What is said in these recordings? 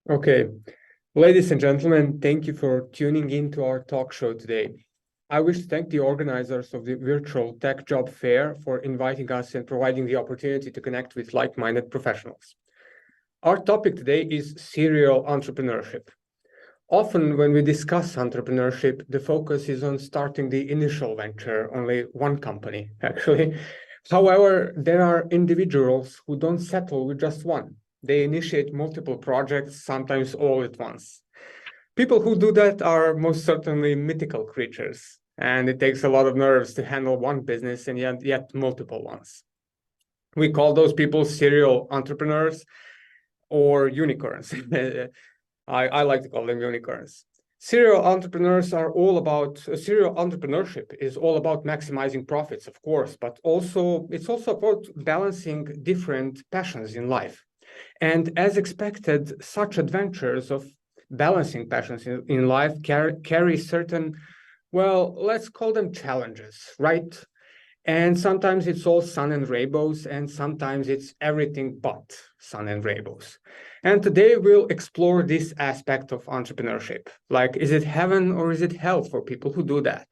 Okay, ladies and gentlemen, thank you for tuning in to our talk show today. I wish to thank the organizers of the virtual Tech Job Fair for inviting us and providing the opportunity to connect with like-minded professionals. Our topic today is serial entrepreneurship. Often when we discuss entrepreneurship, the focus is on starting the initial venture, only one company, actually. However, there are individuals who don't settle with just one. They initiate multiple projects, sometimes all at once. People who do that are most certainly mythical creatures, and it takes a lot of nerves to handle one business and yet multiple ones. We call those people serial entrepreneurs or unicorns. I like to call them unicorns. Serial entrepreneurship is all about maximizing profits, of course, but it's also about balancing different passions in life. And as expected, such adventures of balancing passions in life carry certain, well, let's call them challenges, right? And sometimes it's all sun and rainbows, and sometimes it's everything but sun and rainbows. And today we'll explore this aspect of entrepreneurship. Like, is it heaven or is it hell for people who do that?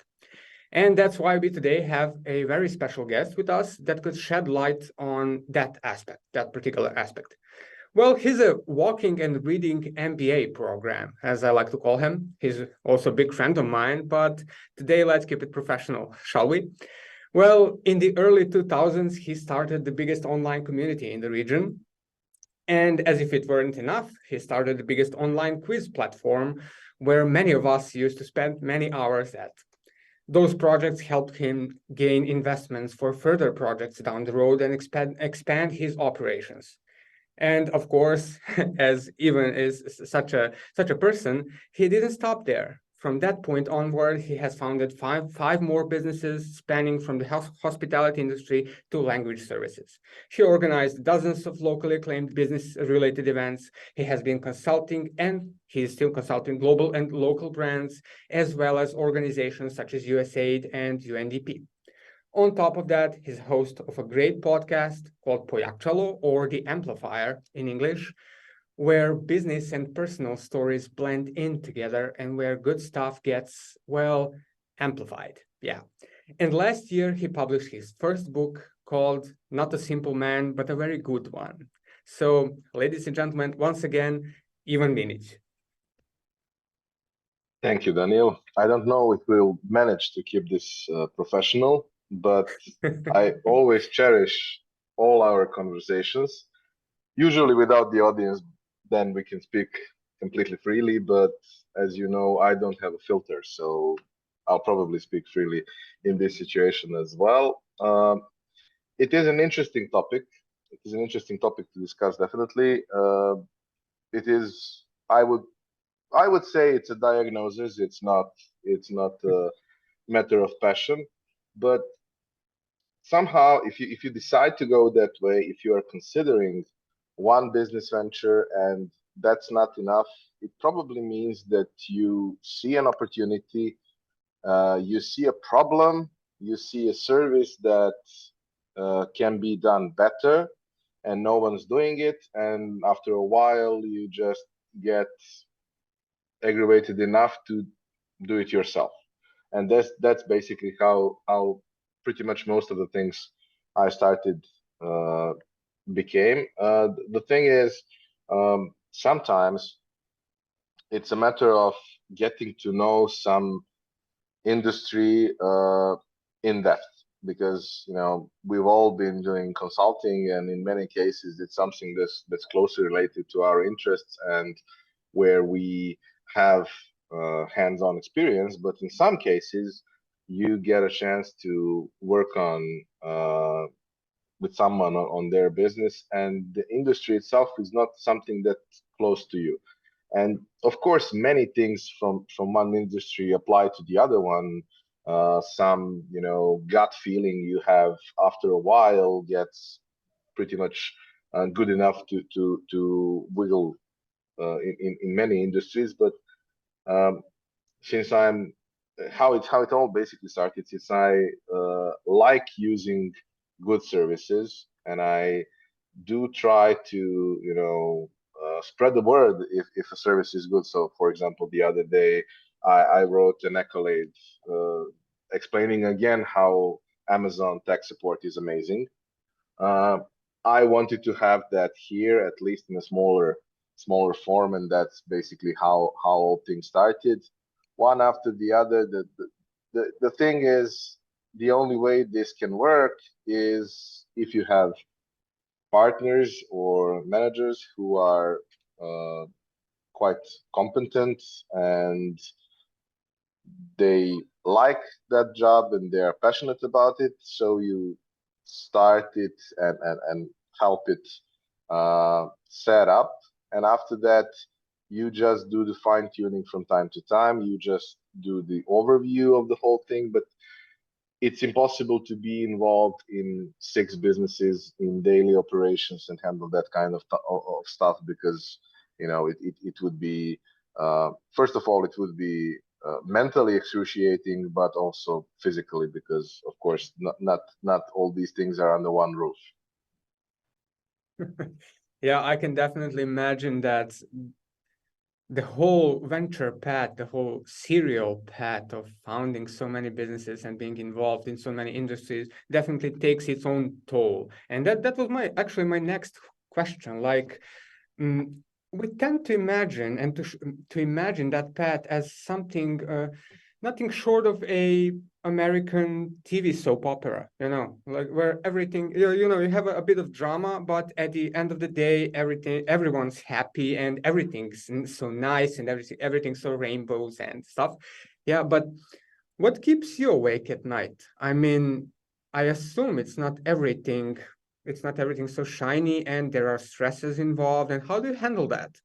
And that's why we today have a very special guest with us that could shed light on that aspect, that particular aspect. Well, he's a walking and reading MBA program, as I like to call him. He's also a big friend of mine, but today let's keep it professional, shall we? Well, in the early 2000s, he started the biggest online community in the region. And as if it weren't enough, he started the biggest online quiz platform where many of us used to spend many hours at. Those projects helped him gain investments for further projects down the road and expand his operations. And of course, as Ivan is such a person, he didn't stop there. From that point onward, he has founded five more businesses spanning from the hospitality industry to language services. He organized dozens of locally acclaimed business-related events. He has been consulting, and he is still consulting global and local brands, as well as organizations such as USAID and UNDP. On top of that, he's host of a great podcast called Pojakčalo, or The Amplifier in English, where business and personal stories blend in together and where good stuff gets, well, amplified. Yeah. And last year, he published his first book called Not a Simple Man, but a Very Good One. So, ladies and gentlemen, once again, Ivan Minic. Thank you, Daniel. I don't know if we'll manage to keep this professional, but I always cherish all our conversations. Usually without the audience, then we can speak completely freely, but as you know, I don't have a filter, so I'll probably speak freely in this situation as well. It is an interesting topic. It is an interesting topic to discuss, definitely. It is, I would say it's a diagnosis. It's not a matter of passion, but somehow if you decide to go that way, if you are considering one business venture and that's not enough, it probably means that you see an opportunity, you see a problem, you see a service that can be done better, and no one's doing it, and after a while you just get aggravated enough to do it yourself. And that's basically how pretty much most of the things I started became. The thing is, sometimes it's a matter of getting to know some industry in depth, because we've all been doing consulting, and in many cases it's something that's closely related to our interests and where we have hands-on experience. But in some cases, you get a chance to work on with someone on their business, and the industry itself is not something that's close to you. And of course, many things from one industry apply to the other one. Some gut feeling you have after a while gets pretty much good enough to wiggle in many industries. But since I'm how it all basically started, since I like using good services, and I do try to spread the word if a service is good. So, for example, the other day I wrote an accolade explaining again how Amazon tech support is amazing. Uh, I wanted to have that here, at least in a smaller form, and that's basically how all things started, one after the other. The thing is, the only way this can work is if you have partners or managers who are uh, quite competent and they like that job and they are passionate about it. So you start it and help it set up. And after that, you just do the fine tuning from time to time. You just do the overview of the whole thing. But it's impossible to be involved in 6 businesses in daily operations and handle that kind of stuff because it would be first of all it would be mentally excruciating, but also physically because of course not all these things are under one roof. Yeah, I can definitely imagine that the whole venture path, the whole serial path of founding so many businesses and being involved in so many industries definitely takes its own toll. And that was my next question. Like, we tend to imagine and to imagine that path as something nothing short of a American TV soap opera, like where everything, you have a bit of drama, but at the end of the day, everyone's happy and everything's so nice and everything's so rainbows and stuff. Yeah, but what keeps you awake at night? I mean, I assume it's not everything so shiny and there are stresses involved. And how do you handle that?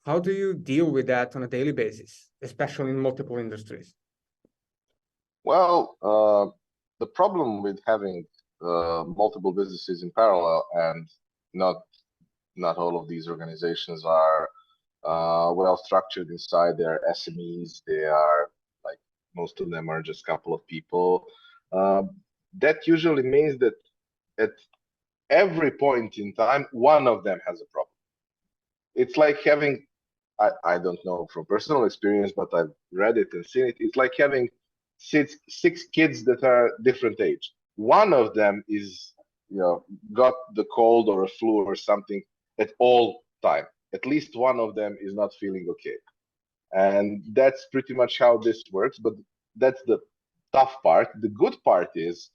How do you deal with that on a daily basis, especially in multiple industries? Well, the problem with having multiple businesses in parallel and not not all of these organizations are well structured inside. They're SMEs. They are like most of them are just a couple of people. That usually means that at every point in time, one of them has a problem. It's like having, I don't know from personal experience, but I've read it and seen it. It's like having six kids that are different age. One of them is, got the cold or a flu or something at all time. At least one of them is not feeling okay. And that's pretty much how this works. But that's the tough part. The good part is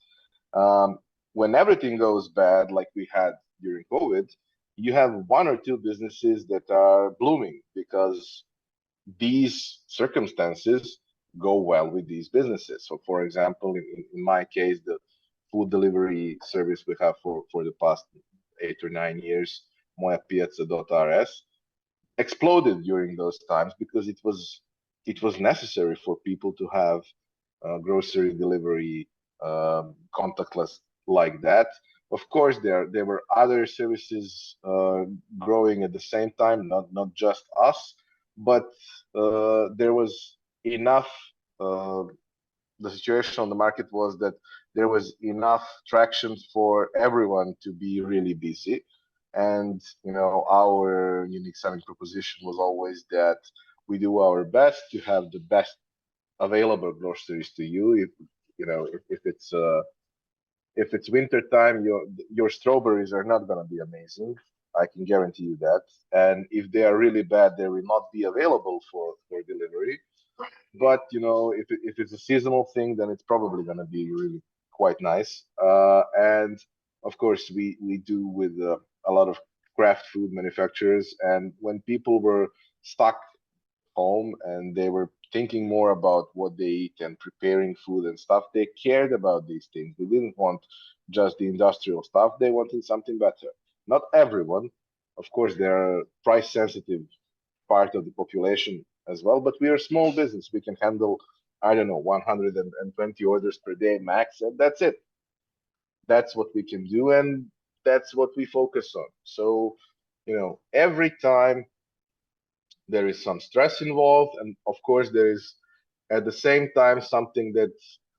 um, when everything goes bad, like we had during COVID, you have one or two businesses that are blooming because these circumstances go well with these businesses. So, for example, in my case, the food delivery service we have for the past 8 or 9 years, mojapiazza.rs, exploded during those times because it was necessary for people to have grocery delivery contactless like that. Of course, there were other services growing at the same time, not just us, but there was enough. The situation on the market was that there was enough traction for everyone to be really busy, and our unique selling proposition was always that we do our best to have the best available groceries to you. If it's winter time, your strawberries are not going to be amazing. I can guarantee you that. And if they are really bad, they will not be available for delivery. But if it's a seasonal thing, then it's probably going to be really quite nice. And of course, we do with a lot of craft food manufacturers. And when people were stuck home and they were thinking more about what they eat and preparing food and stuff, they cared about these things. They didn't want just the industrial stuff, they wanted something better. Not everyone, of course, there are price sensitive part of the population as well, but we are a small business. We can handle, I don't know, 120 orders per day max, and that's it. That's what we can do, and that's what we focus on. So every time there is some stress involved, and of course there is at the same time something that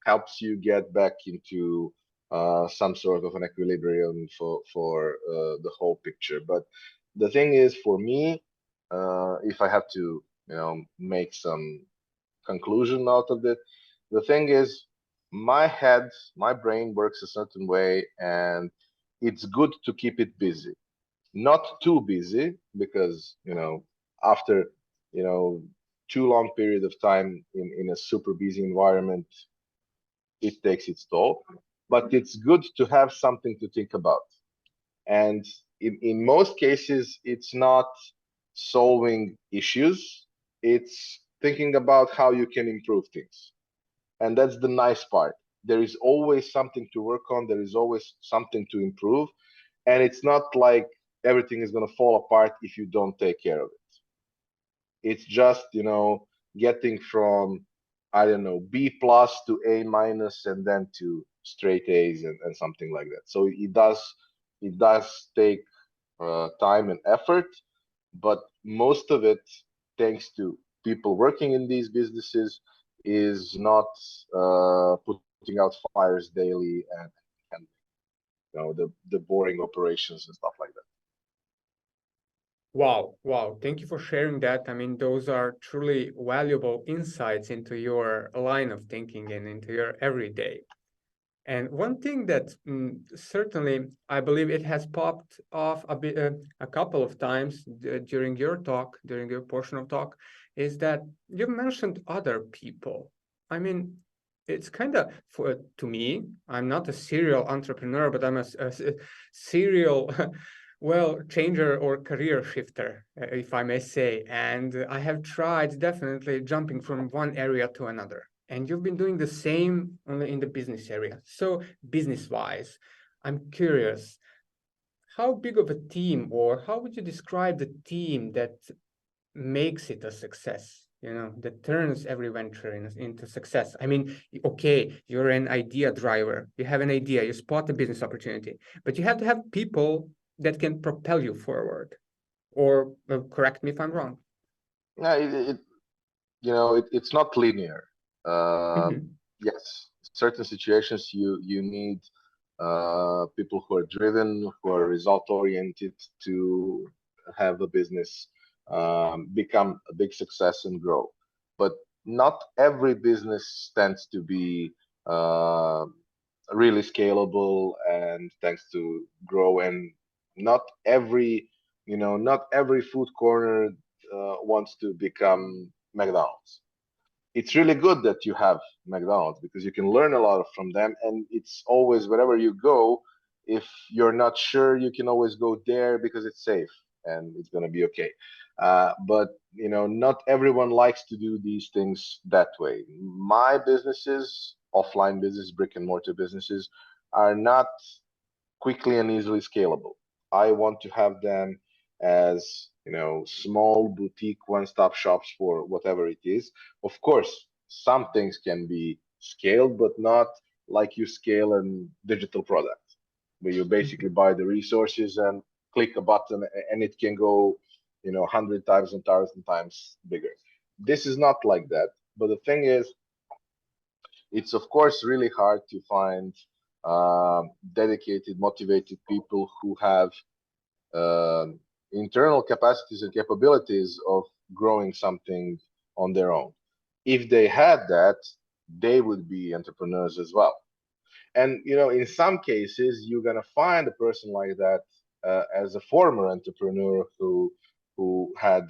helps you get back into some sort of an equilibrium for the whole picture. But the thing is, for me, if I have to, make some conclusion out of it, the thing is, my brain works a certain way, and it's good to keep it busy. Not too busy, because, after, too long period of time in a super busy environment, it takes its toll. But it's good to have something to think about. And in most cases, it's not solving issues, it's thinking about how you can improve things. And that's the nice part. There is always something to work on, there is always something to improve. And it's not like everything is going to fall apart if you don't take care of it. It's just, getting from, I don't know, B plus to A minus, and then to straight A's, and something like that. So it does take time and effort, but most of it, thanks to people working in these businesses, is not putting out fires daily, and the boring operations and stuff like that. Wow. Thank you for sharing that. I mean, those are truly valuable insights into your line of thinking and into your everyday. And one thing that certainly, I believe it has popped off a couple of times during your talk, during your portion of talk, is that you mentioned other people. I mean, it's kind of, to me, I'm not a serial entrepreneur, but I'm a serial, well, changer or career shifter, if I may say. And I have tried definitely jumping from one area to another. And you've been doing the same only in the business area. So business-wise, I'm curious, how big of a team, or how would you describe the team that makes it a success, that turns every venture into success? I mean, okay, you're an idea driver. You have an idea, you spot a business opportunity, but you have to have people that can propel you forward. Or correct me if I'm wrong. Yeah, it's not linear. Mhm. Yes, certain situations you need people who are driven, who are result oriented, to have a business become a big success and grow. But not every business tends to be uh, really scalable and tends to grow, and not every not every food corner wants to become McDonald's. It's really good that you have McDonald's, because you can learn a lot from them, and it's always, wherever you go, if you're not sure, you can always go there because it's safe and it's going to be okay. But not everyone likes to do these things that way. My businesses, offline business, brick and mortar businesses, are not quickly and easily scalable. I want to have them as, small boutique one-stop shops for whatever it is. Of course, some things can be scaled, but not like you scale a digital product, where you basically buy the resources and click a button, and it can go, 100 times and 1,000 times bigger. This is not like that. But the thing is, it's of course really hard to find dedicated, motivated people who have uh, internal capacities and capabilities of growing something on their own. If they had that, they would be entrepreneurs as well. And in some cases, you're gonna find a person like that as a former entrepreneur who had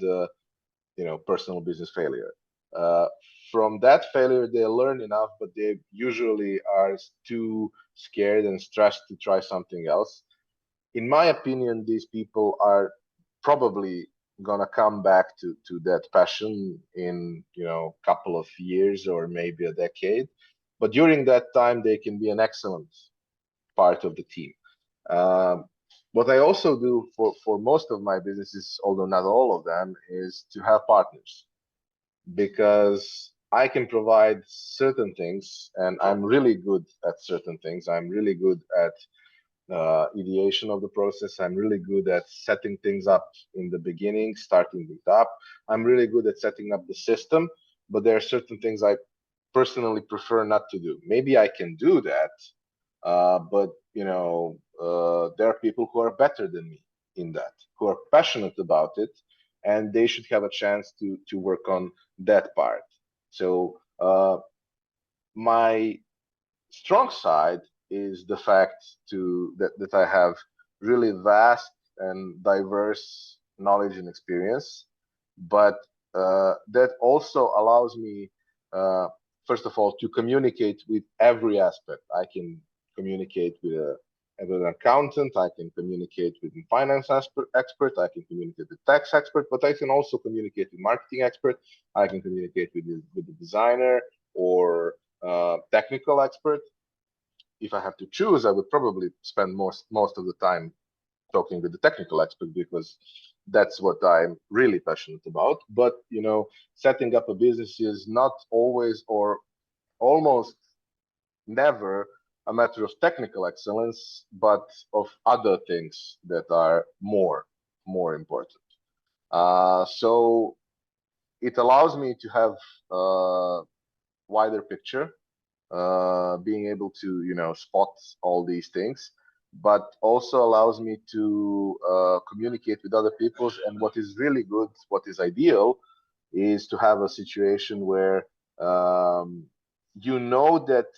personal business failure. Uh, from that failure, they learn enough, but they usually are too scared and stressed to try something else. In my opinion, these people are probably gonna come back to that passion in couple of years or maybe a decade. But during that time, they can be an excellent part of the team. Um, what I also do for most of my businesses, although not all of them, is to have partners, because I can provide certain things, and I'm really good at certain things. I'm really good at ideation of the process. I'm really good at setting things up in the beginning, starting it up. I'm really good at setting up the system, but there are certain things I personally prefer not to do. Maybe I can do that, but there are people who are better than me in that, who are passionate about it, and they should have a chance to work on that part. So my strong side is the fact that I have really vast and diverse knowledge and experience, but that also allows me, first of all, to communicate with every aspect. I can communicate with an accountant, I can communicate with a finance expert, I can communicate with tax expert, but I can also communicate with marketing expert, I can communicate with the designer or technical expert. If I have to choose, I would probably spend most of the time talking with the technical expert because that's what I'm really passionate about. But setting up a business is not always or almost never a matter of technical excellence, but of other things that are more important. So it allows me to have a wider picture, being able to spot all these things, but also allows me to communicate with other people. And what is really good, what is ideal, is to have a situation where you know that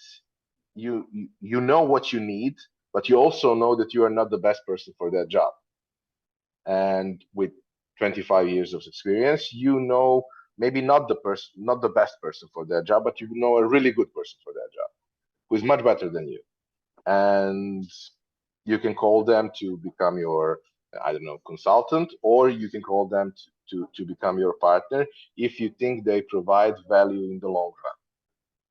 you know what you need, but you also know that you are not the best person for that job. And with 25 years of experience, maybe not the best person for that job, but you know a really good person for that job who is much better than you. And you can call them to become your, I don't know, consultant, or you can call them to become your partner if you think they provide value in the long run.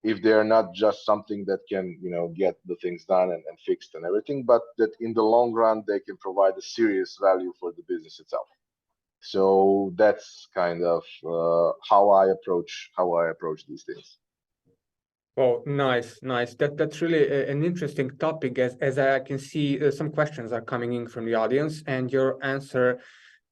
If they're not just something that can, get the things done and fixed and everything, but that in the long run they can provide a serious value for the business itself. So that's kind of how I approach these things. Oh, nice, nice. That's really an interesting topic. As I can see, some questions are coming in from the audience, and your answer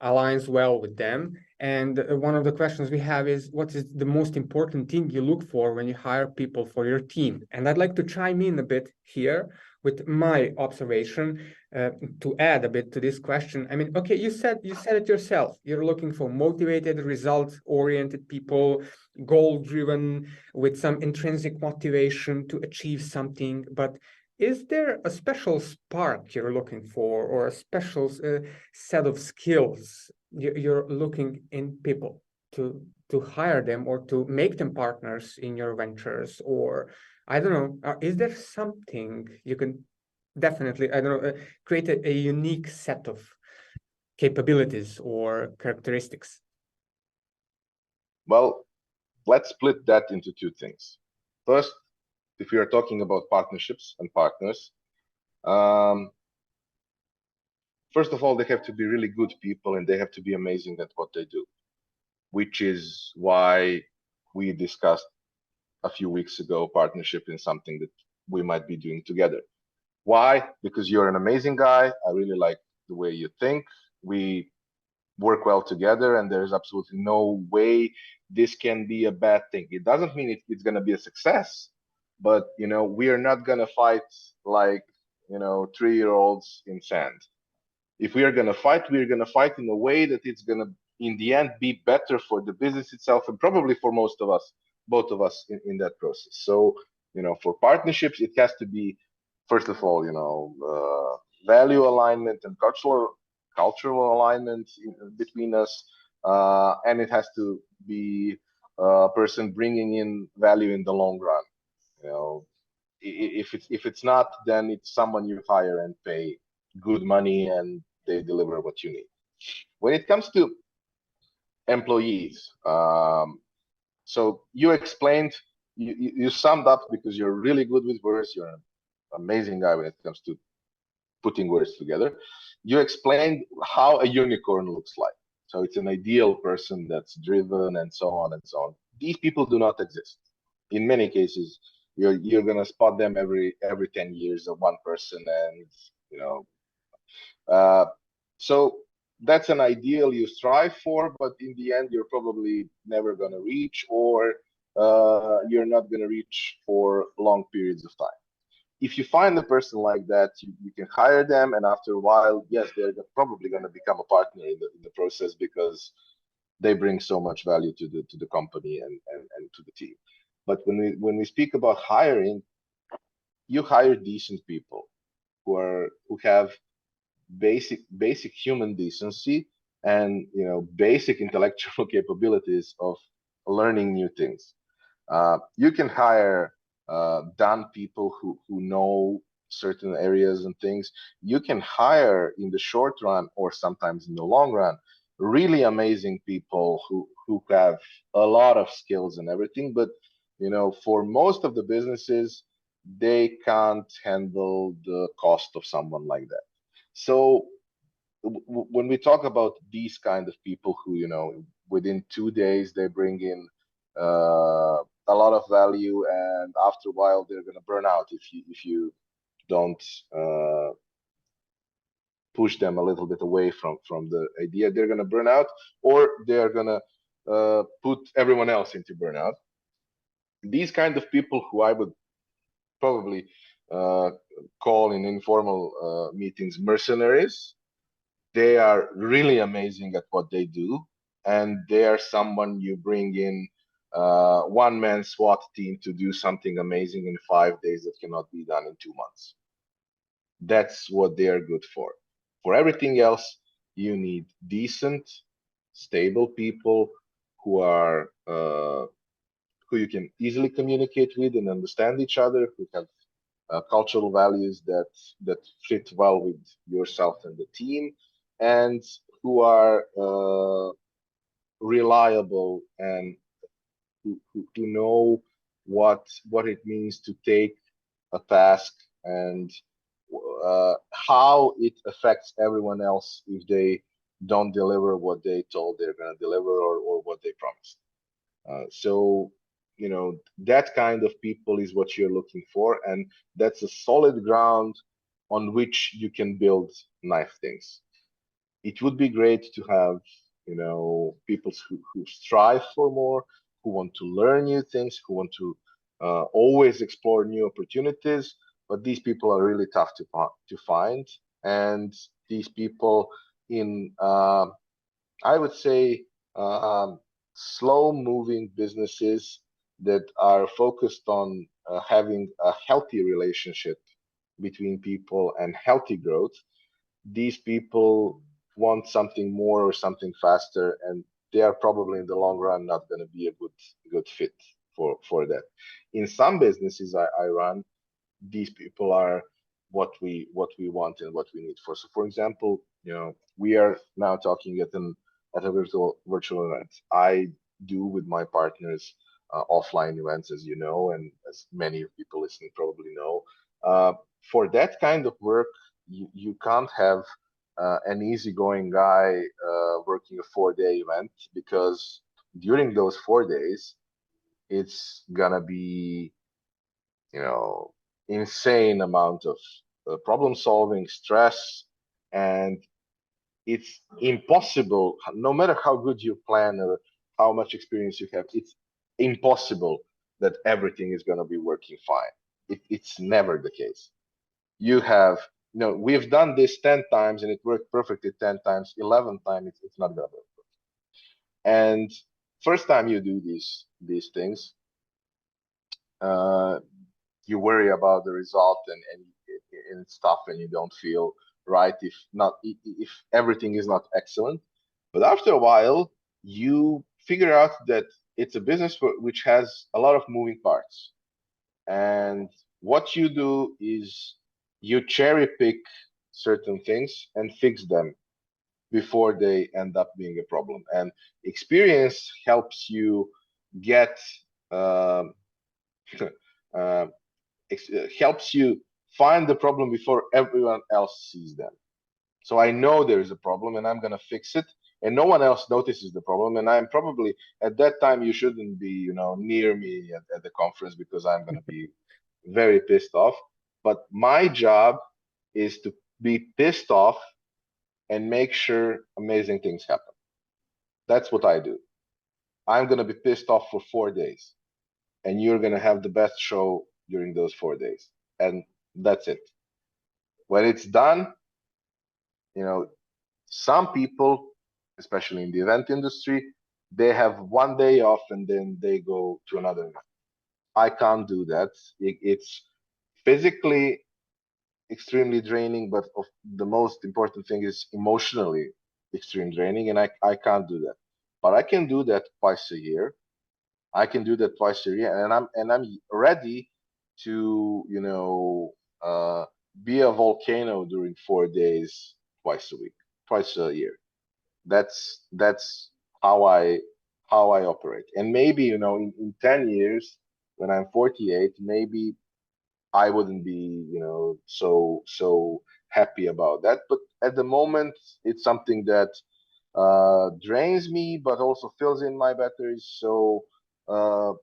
aligns well with them. And one of the questions we have is, what is the most important thing you look for when you hire people for your team? And I'd like to chime in a bit here with my observation to add a bit to this question. I mean, okay, you said it yourself. You're looking for motivated, result-oriented people, goal-driven, with some intrinsic motivation to achieve something. But is there a special spark you're looking for, or a special set of skills you're looking in people to hire them or to make them partners in your ventures? Or I don't know, is there something you can definitely, I don't know, create a unique set of capabilities or characteristics? Well, let's split that into two things. First, if we are talking about partnerships and partners, um, first of all, they have to be really good people and they have to be amazing at what they do, which is why we discussed a few weeks ago partnership in something that we might be doing together. Why? Because you're an amazing guy. I really like the way you think. We work well together, and there's absolutely no way this can be a bad thing. It doesn't mean it's going to be a success, but we are not going to fight like 3-year-olds in sand. If we are going to fight, we're going to fight in a way that it's going to, in the end, be better for the business itself and probably for most of us, both of us in that process. So, for partnerships, it has to be, first of all, value alignment and cultural alignment between us, and it has to be a person bringing in value in the long run. If it's not, then it's someone you hire and pay good money and they deliver what you need. When it comes to employees, so you explained, you summed up, because you're really good with words, you're an amazing guy when it comes to putting words together. You explained how a unicorn looks like. So it's an ideal person that's driven and so on and so on. These people do not exist. In many cases, you're gonna spot them every 10 years of one person, and so that's an ideal you strive for, but in the end, you're probably never gonna reach, or you're not gonna reach for long periods of time. If you find a person like that, you can hire them, and after a while, yes, they're probably going to become a partner in the process, because they bring so much value to the company and to the team. But when we speak about hiring, you hire decent people who have basic human decency and basic intellectual capabilities of learning new things. You can hire done people who know certain areas and things. You can hire in the short run or sometimes in the long run really amazing people who have a lot of skills and everything. But for most of the businesses, they can't handle the cost of someone like that. So when we talk about these kind of people who, within 2 days they bring in a lot of value, and after a while they're gonna burn out if you don't push them a little bit away from the idea, they're gonna burn out, or they're gonna put everyone else into burnout. These kind of people who I would probably uh, call in informal meetings mercenaries. They are really amazing at what they do, and they are someone you bring in one-man SWAT team to do something amazing in 5 days that cannot be done in 2 months. That's what they are good for. For everything else, you need decent, stable people who are who you can easily communicate with and understand each other, who have cultural values that fit well with yourself and the team, and who are reliable and who know what it means to take a task and how it affects everyone else if they don't deliver what they told they're going to deliver, or what they promised. So, that kind of people is what you're looking for, and that's a solid ground on which you can build nice things. It would be great to have, people who strive for more, who want to learn new things, who want to always explore new opportunities. But these people are really tough to find, and these people in I would say slow-moving businesses that are focused on having a healthy relationship between people and healthy growth. These people want something more or something faster, and they are probably in the long run not going to be a good fit for that. In some businesses I run, these people are what we want and what we need for. So, for example, we are now talking at a virtual event. I do with my partners offline events, as you know, and as many people listening probably know. For that kind of work, you can't have an easygoing guy working a 4-day event, because during those 4 days, it's gonna be insane amount of problem solving, stress, and it's impossible, no matter how good you plan or how much experience you have, it's impossible that everything is going to be working fine. It's never the case. You have, we've done this 10 times and it worked perfectly 10 times, 11 times, it's not going to work. And first time you do these things, uh, you worry about the result and stuff, and you don't feel right if everything is not excellent. But after a while, you figure out that it's a business which has a lot of moving parts, and what you do is you cherry pick certain things and fix them before they end up being a problem. And experience helps you get um, uh, helps you find the problem before everyone else sees them. So I know there is a problem and I'm going to fix it, and no one else notices the problem. And I'm probably at that time, you shouldn't be, near me at the conference, because I'm going to be very pissed off. But my job is to be pissed off and make sure amazing things happen. That's what I do. I'm going to be pissed off for 4 days, and you're going to have the best show during those 4 days. And that's it. When it's done, some people, especially in the event industry, they have one day off and then they go to another event. I can't do that. It's physically extremely draining, but of the most important thing is emotionally extreme draining, and I can't do that. But I can do that twice a year. I can do that twice a year, and I'm ready to uh, be a volcano during 4 days twice a week, twice a year. That's how I operate. And maybe in 10 years when I'm 48, maybe I wouldn't be, so happy about that. But at the moment, it's something that drains me, but also fills in my batteries. So, uh,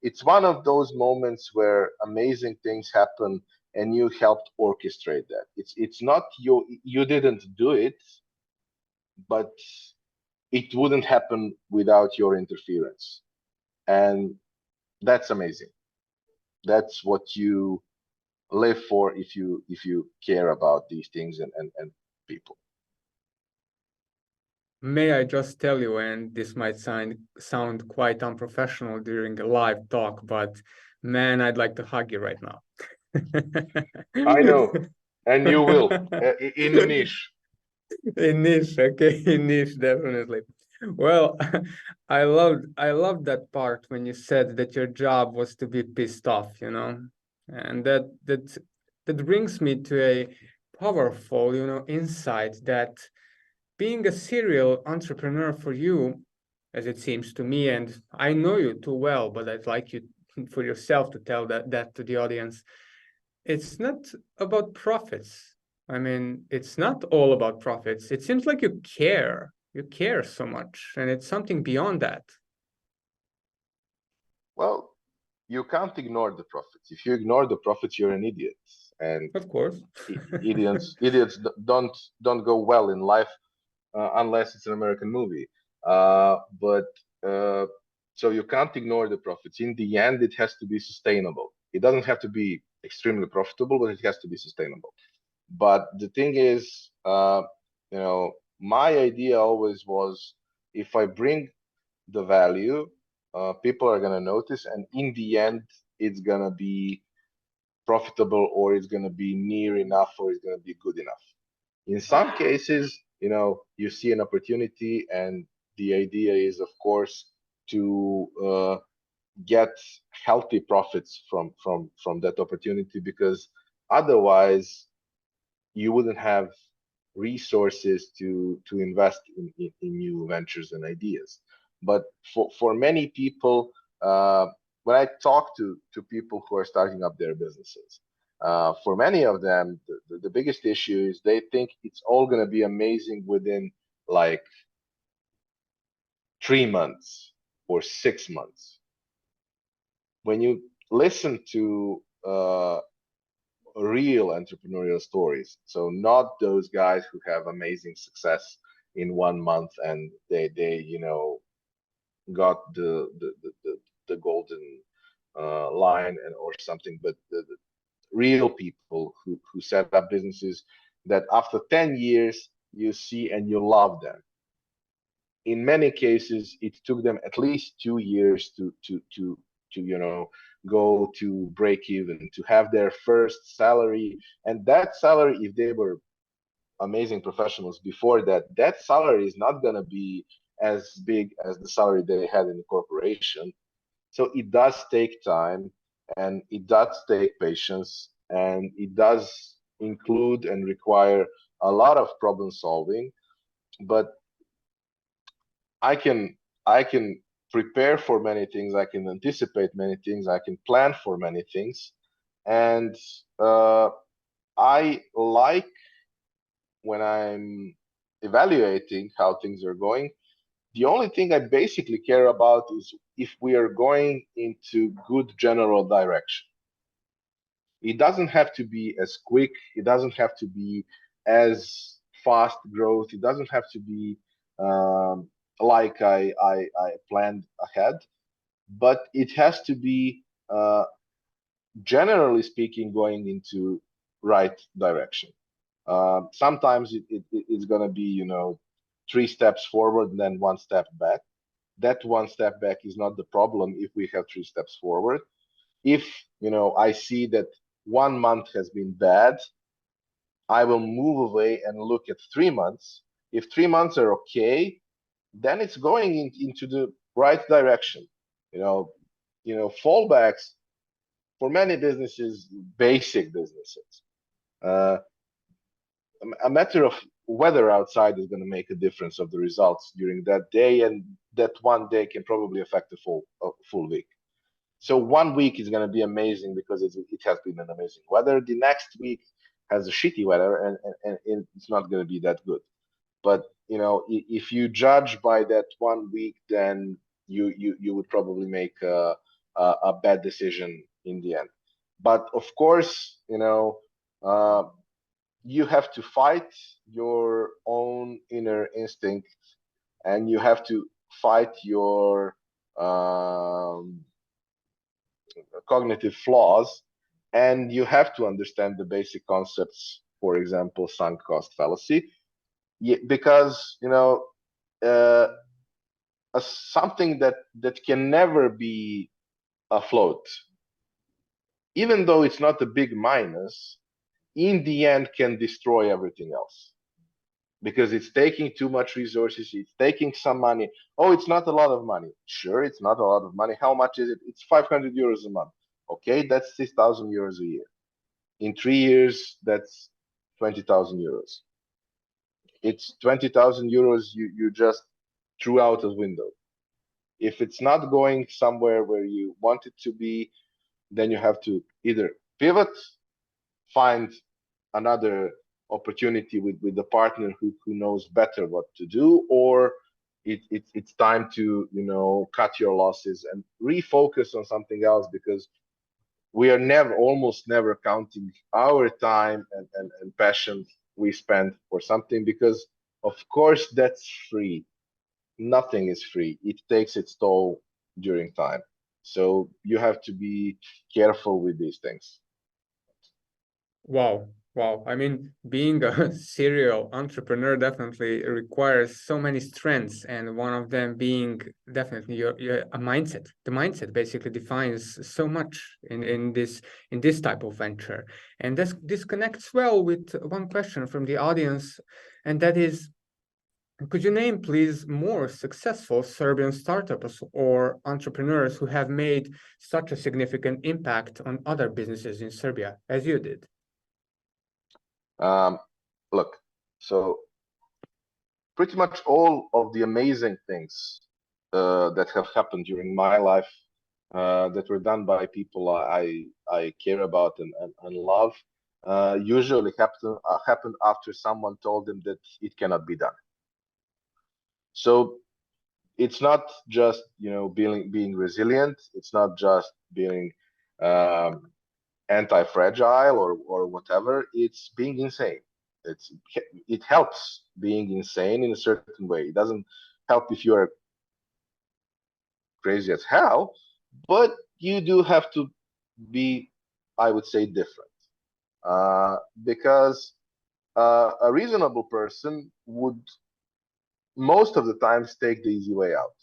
it's one of those moments where amazing things happen, and you helped orchestrate that. It's not you didn't do it, but it wouldn't happen without your interference, and that's amazing. That's what you live for if you care about these things and people. May I just tell you, and this might sound quite unprofessional during a live talk, but man, I'd like to hug you right now. I know, and you will in the niche. In niche, okay, in niche, definitely. Well, I loved that part when you said that your job was to be pissed off, and that brings me to a powerful, insight that being a serial entrepreneur for you, as it seems to me, and I know you too well, but I'd like you for yourself to tell that to the audience. It's not about profits. I mean, it's not all about profits. It seems like you care. You care so much, and it's something beyond that. Well, you can't ignore the profits. If you ignore the profits, you're an idiot, and Of course. idiots don't go well in life unless it's an American movie. But so you can't ignore the profits. In the end, it has to be sustainable. It doesn't have to be extremely profitable, but it has to be sustainable. But the thing is, my idea always was, if I bring the value, people are gonna notice, and in the end, it's gonna be profitable, or it's gonna be near enough, or it's gonna be good enough. In some cases, you see an opportunity, and the idea is, of course, to get healthy profits from that opportunity, because otherwise you wouldn't have resources to invest in new ventures and ideas. But for many people, when I talk to people who are starting up their businesses, for many of them, the biggest issue is they think it's all going to be amazing within like 3 months or 6 months. When you listen to real entrepreneurial stories, so not those guys who have amazing success in 1 month and they got the golden line and or something, but the real people who set up businesses that after 10 years you see and you love them. In many cases, it took them at least 2 years to go to break even, to have their first salary. And that salary, if they were amazing professionals before that, that salary is not going to be as big as the salary they had in the corporation. So it does take time, and it does take patience, and it does include and require a lot of problem solving. But I can I can prepare for many things. I can anticipate many things. I can plan for many things, and I like when I'm evaluating how things are going. The only thing I basically care about is if we are going into good general direction. It doesn't have to be as quick. It doesn't have to be as fast growth. It doesn't have to be like I planned ahead, but it has to be, generally speaking, going into right direction. Sometimes it's going to be, 3 steps forward and then 1 step back. That 1 step back is not the problem if we have 3 steps forward. If, I see that 1 month has been bad, I will move away and look at 3 months. If 3 months are okay, then it's going into the right direction. Fallbacks for many businesses, basic businesses. A matter of weather outside is going to make a difference of the results during that day, and that one day can probably affect a full week. So 1 week is going to be amazing because it has been an amazing weather. The next week has a shitty weather, and it's not going to be that good. But if you judge by that 1 week, then you would probably make a bad decision in the end. But of course, you have to fight your own inner instinct, and you have to fight your cognitive flaws, and you have to understand the basic concepts, for example, sunk cost fallacy, because something that can never be afloat, even though it's not a big minus, in the end can destroy everything else, because it's taking too much resources, it's taking some money. Oh, it's not a lot of money. Sure, it's not a lot of money. How much is it? It's 500 euros a month. Okay, that's 6,000 euros a year. In 3 years, that's 20,000 euros. It's 20,000 euros you just threw out a window. If it's not going somewhere where you want it to be, then you have to either pivot, find another opportunity with the partner who knows better what to do, or it's time to cut your losses and refocus on something else, because we are almost never counting our time and passion we spend for something, because of course that's free. Nothing is free. It takes its toll during time. So you have to be careful with these things. Wow. Wow. I mean, being a serial entrepreneur definitely requires so many strengths, and one of them being definitely a mindset. The mindset basically defines so much in this type of venture. And this connects well with one question from the audience, and that is, could you name, please, more successful Serbian startups or entrepreneurs who have made such a significant impact on other businesses in Serbia as you did? Look, so pretty much all of the amazing things that have happened during my life, that were done by people I care about and love, usually happen after someone told them that it cannot be done. So it's not just being resilient. It's not just being anti-fragile or whatever. It's being insane. It helps being insane in a certain way. It doesn't help if you're crazy as hell, but you do have to be, I would say, different, because a reasonable person would most of the times take the easy way out,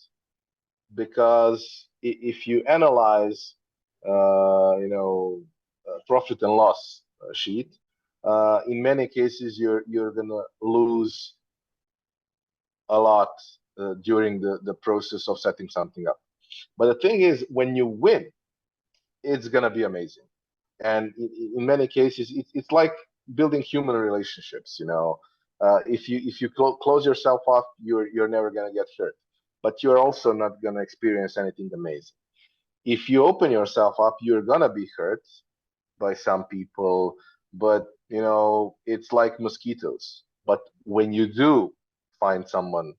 because if you analyze profit and loss sheet, in many cases you're gonna lose a lot during the process of setting something up. But the thing is, when you win, it's gonna be amazing. And in many cases, it's like building human relationships. If you close yourself off, you're never gonna get hurt, but you're also not gonna experience anything amazing. If you open yourself up, you're gonna be hurt by some people, but it's like mosquitoes. But when you do find someone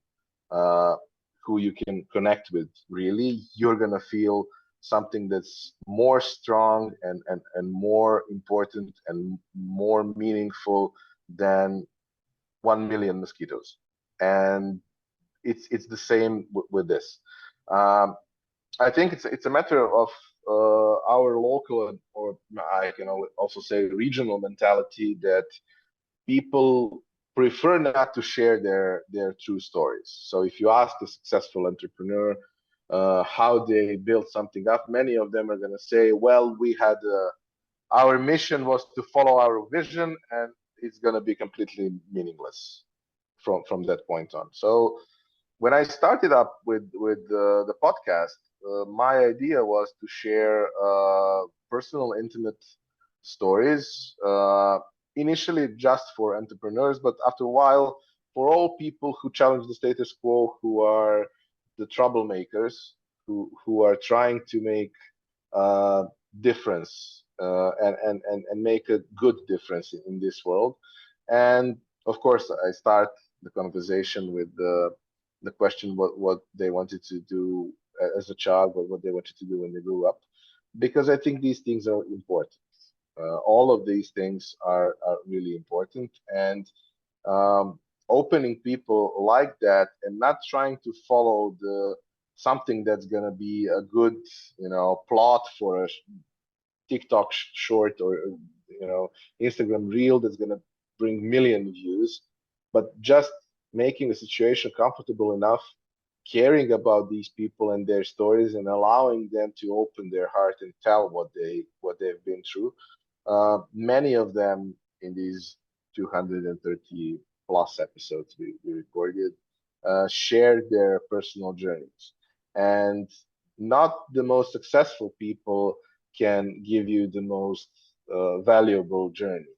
who you can connect with, really, you're gonna feel something that's more strong and more important and more meaningful than 1 million mosquitoes. And it's the same with this. I think it's a matter of our local, or I can also say regional mentality, that people prefer not to share their true stories. So if you ask a successful entrepreneur how they built something up, many of them are going to say, well, we had our mission was to follow our vision, and it's going to be completely meaningless from that point on. So when I started up with the podcast, my idea was to share personal, intimate stories. Initially, just for entrepreneurs, but after a while, for all people who challenge the status quo, who are the troublemakers, who are trying to make difference and make a good difference in this world. And of course, I start the conversation with the question what they wanted to do as a child, what they wanted to do when they grew up, because I think these things are important. All of these things are really important, and opening people like that and not trying to follow the something that's going to be a good plot for a TikTok short or Instagram reel that's going to bring million views, but just making the situation comfortable enough, caring about these people and their stories, and allowing them to open their heart and tell what they've been through. Many of them in these 230 plus episodes we recorded shared their personal journeys, and not the most successful people can give you the most valuable journey,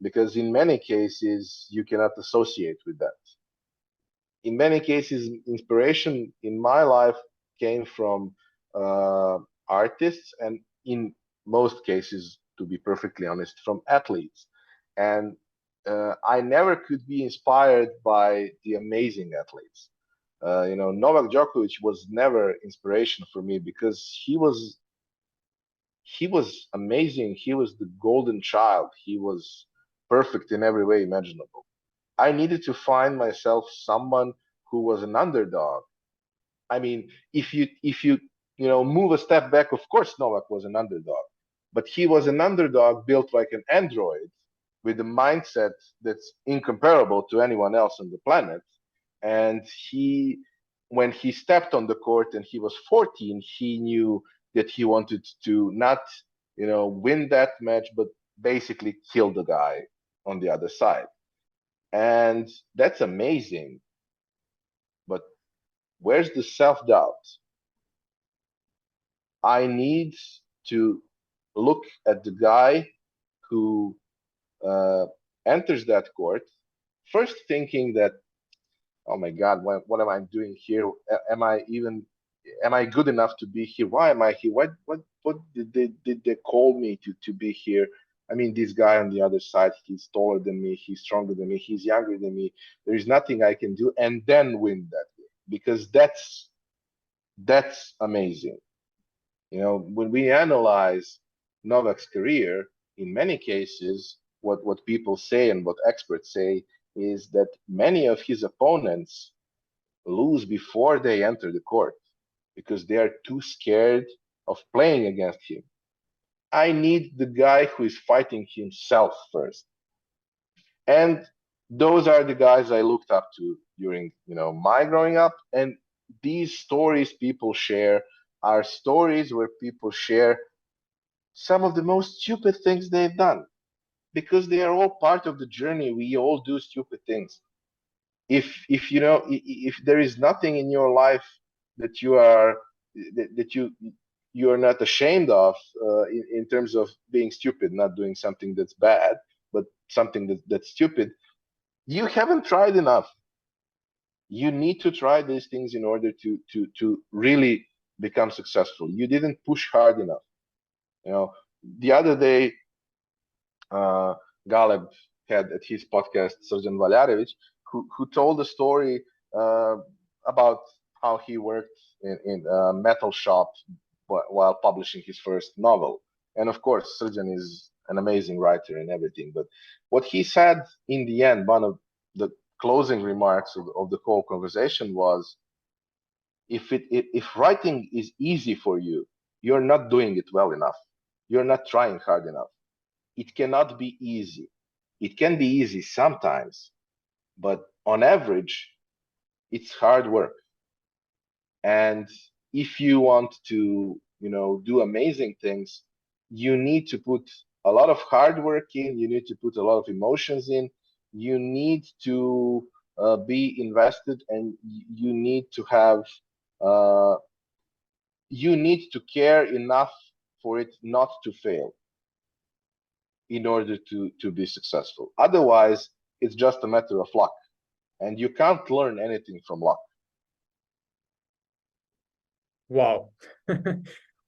because in many cases you cannot associate with that. In many cases, inspiration in my life came from artists, and in most cases, to be perfectly honest, from athletes. And I never could be inspired by the amazing athletes. Novak Djokovic was never inspiration for me, because he was amazing. He was the golden child. He was perfect in every way imaginable. I needed to find myself someone who was an underdog. I mean, if you move a step back, of course Novak was an underdog, but he was an underdog built like an android with a mindset that's incomparable to anyone else on the planet. And when he stepped on the court and he was 14, he knew that he wanted to not, win that match, but basically kill the guy on the other side. And that's amazing. But where's the self doubt? I need to look at the guy who uh, enters that court, first thinking that, oh my God, what am I doing here? Am I good enough to be here? Why am I here? What did they call me to be here? I mean, this guy on the other side, he's taller than me, he's stronger than me, he's younger than me. There is nothing I can do, and then win that game, because that's amazing. When we analyze Novak's career, in many cases, what people say and what experts say is that many of his opponents lose before they enter the court, because they are too scared of playing against him. I need the guy who is fighting himself first. And those are the guys I looked up to during, my growing up. And these stories people share are stories where people share some of the most stupid things they've done, because they are all part of the journey. We all do stupid things. If there is nothing in your life that you are not ashamed of, in terms of being stupid, not doing something that's bad, but something that's stupid, you haven't tried enough. You need to try these things in order to really become successful. You didn't push hard enough. The other day, Galeb had at his podcast Srđan Valjarević, who told a story about how he worked in a metal shop while publishing his first novel. And of course, Srđan is an amazing writer and everything. But what he said in the end, one of the closing remarks of the whole conversation was, if writing is easy for you, you're not doing it well enough. You're not trying hard enough. It cannot be easy. It can be easy sometimes, but on average, it's hard work. And if you want to, do amazing things, you need to put a lot of hard work in, you need to put a lot of emotions in, you need to be invested, and you need to have, uh, you need to care enough for it not to fail in order to be successful. Otherwise, it's just a matter of luck, and you can't learn anything from luck. Wow.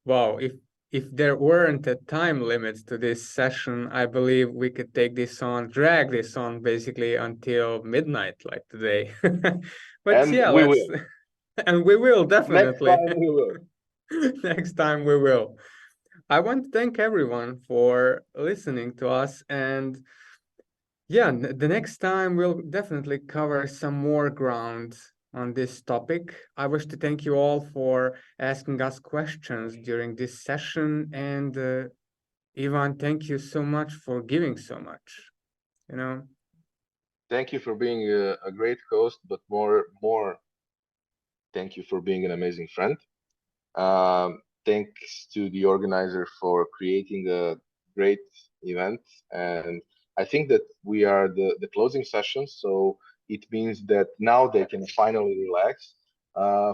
Wow. If there weren't a time limit to this session, I believe we could drag this on basically until midnight, like today. But And yeah, we will. and we will Next definitely. time we will. Next time we will. I want to thank everyone for listening to us, and yeah, the next time we'll definitely cover some more ground on this topic. I wish to thank you all for asking us questions during this session, and Ivan, thank you so much for giving so much. You know, Thank you for being a great host, but more, thank you for being an amazing friend. Thanks to the organizer for creating a great event. And I think that we are the closing session, so it means that now they can finally relax.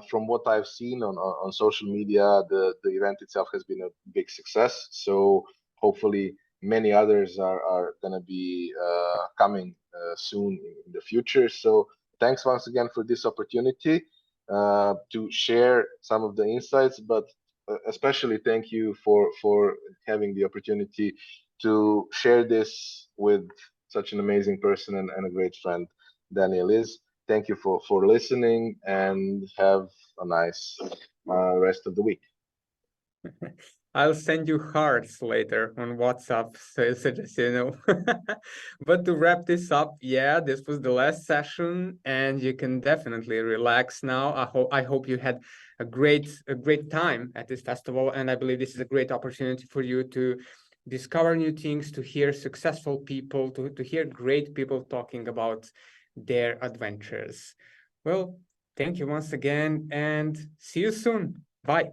From what I've seen on social media, the event itself has been a big success. So hopefully many others are going to be coming soon in the future. So thanks once again for this opportunity to share some of the insights, but especially thank you for having the opportunity to share this with such an amazing person and a great friend, Daniel is. Thank you for listening, and have a nice rest of the week. I'll send you hearts later on WhatsApp, so just you know. But to wrap this up, yeah, this was the last session, and you can definitely relax now. I hope you had a great time at this festival, and I believe this is a great opportunity for you to discover new things, to hear successful people, to hear great people talking about their adventures. Well, thank you once again, and see you soon. Bye.